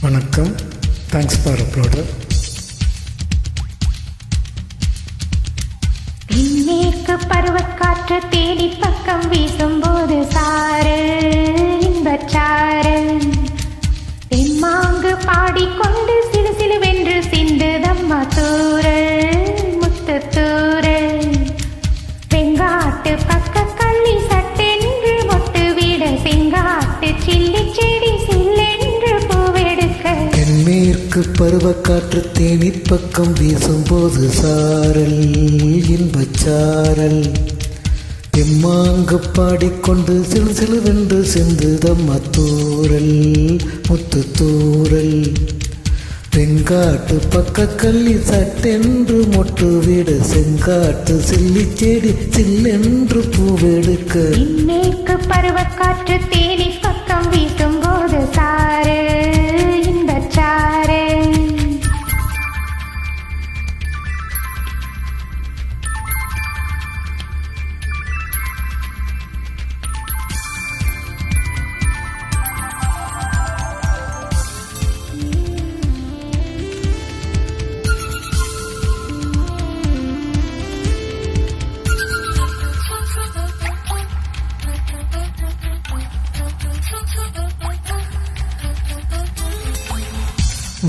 வணக்கம். Thanks for uploader. தென்மேற்கு பருவக்காற்று தேடி பக்கம் வீசும்போது சாறு இன்பச்சாறு தெம்மாங்கு பாடிக்கொண்டு சிலு சிலுவென்று சிந்துதம்மா தூரல் முத்து தூரல் வெங்காட்டு பக்க கள்ளி சட்டென்று மொட்டு விட செங்காட்டு சில்லி செடி சில்லென்று பூவெடுக்க தென்மேற்கு பருவக்காற்று தேனி பக்கம் வீசும்போது சாரல் இன்பச்சாரல் தெம்மாங்கு பாடிக்கொண்டு சிலு சிலுவென்று சிந்துதம்மா தூரல் முத்து தூரல் வெங்காட்டு பக்க கள்ளி சட்டென்று மொட்டு விட செங்காட்டு சில்லி செடி சில்லென்று பூவெடுக்க தென்மேற்கு பருவக்காற்று தேனி பக்கம் வீசும்போது சாறு இன்பச்சாறு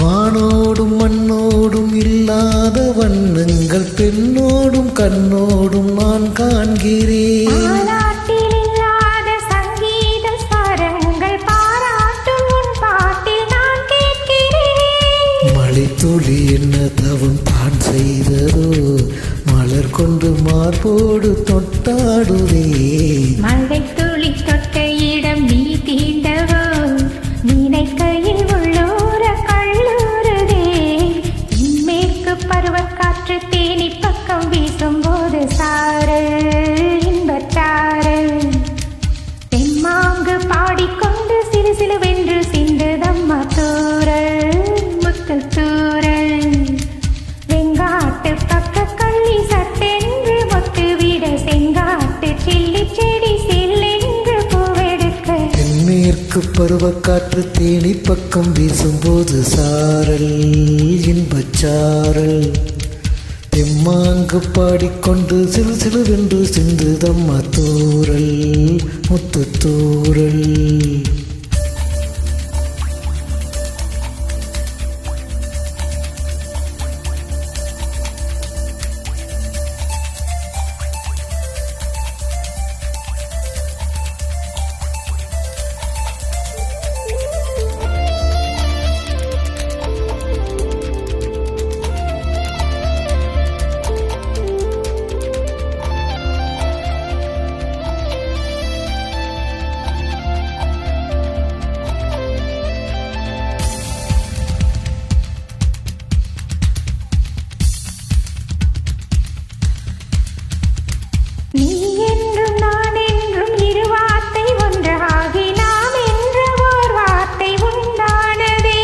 வானோடும் மண்ணோடும் இல்லாத வண்ணங்கள் பெண்ணோடும் கண்ணோடும் நான் காண்கிறேன். பாராட்டில் இல்லாத சங்கீத ஸ்வரங்கள் பாராட்டும் உன் பாட்டில் நான் கேட்கிறேன். மழை துளி என்ன தவம் தான் செய்ததோ மலர் கொண்டு மார்போடு தொட்டாடுதே. மழை துளி தொட்ட இடம் நீ தீண்டவோ நினைக்கையில் உள்ளூர கல்லூருதே. தென்மேற்கு பருவக்காற்று தேனி பக்கம் வீசும்போது சாறு இன்பச்சாறு தெம்மாங்கு பாடிக்கொண்டு சிலு சிலுவென்று சிந்துதம்மா தூரல் முத்து தூரல் வெங்காட்டு பக்க கள்ளி சட்டென்று மொட்டு விட செங்காட்டு சில்லி செடி சில்லென்று பூவெடுக்க தென்மேற்கு பருவக்காற்று தேனி பக்கம் வீசும்போது சாரல் இன்பச்சாரல் தெம்மாங்கு பாடிக்கொண்டு சிலு சிலுவென்று சிந்துதம்மா தூரல் முத்து தூரல். நீ என்றும் நான் என்றும் இரு வார்த்தை ஒன்றாகி நாம் என்ற ஓர் வார்த்தை உண்டானதே.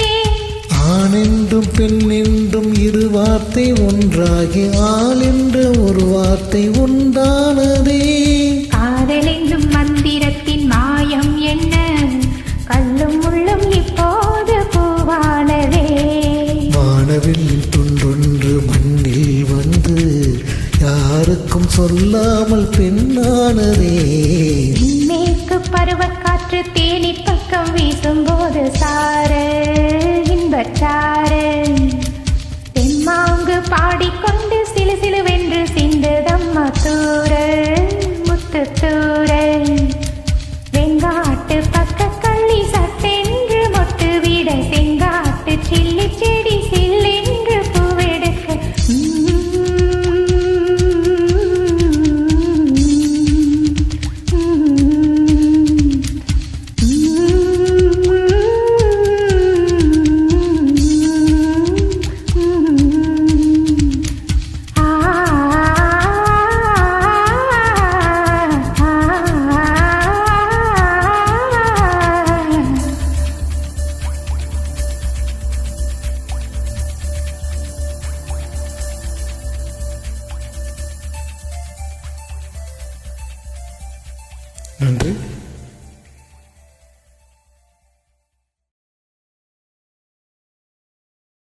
ஆண் என்றும் பெண் என்றும் இரு வார்த்தை ஒன்றாகி ஆள் என்ற ஒரு வார்த்தை உண்டானதே. காதல் என்னும் மந்திரத்தின் மாயம் என்ன கல்லும் முள்ளும் இப்போது பூவானதே. வானவில்லில் துண்டொன்று மண்ணில் வந்து யாருக்கும் சொல்லாமல் பெண்ணானதே. தென்மேற்கு பருவக்காற்று தேனி பக்கம் வீசும்போது சாறு இன்பச்சாறு தெம்மாங்கு பாடிக்கொண்டு சிலு சிலுவென்று சிந்துதம்மா தூரல் முத்து தூரல்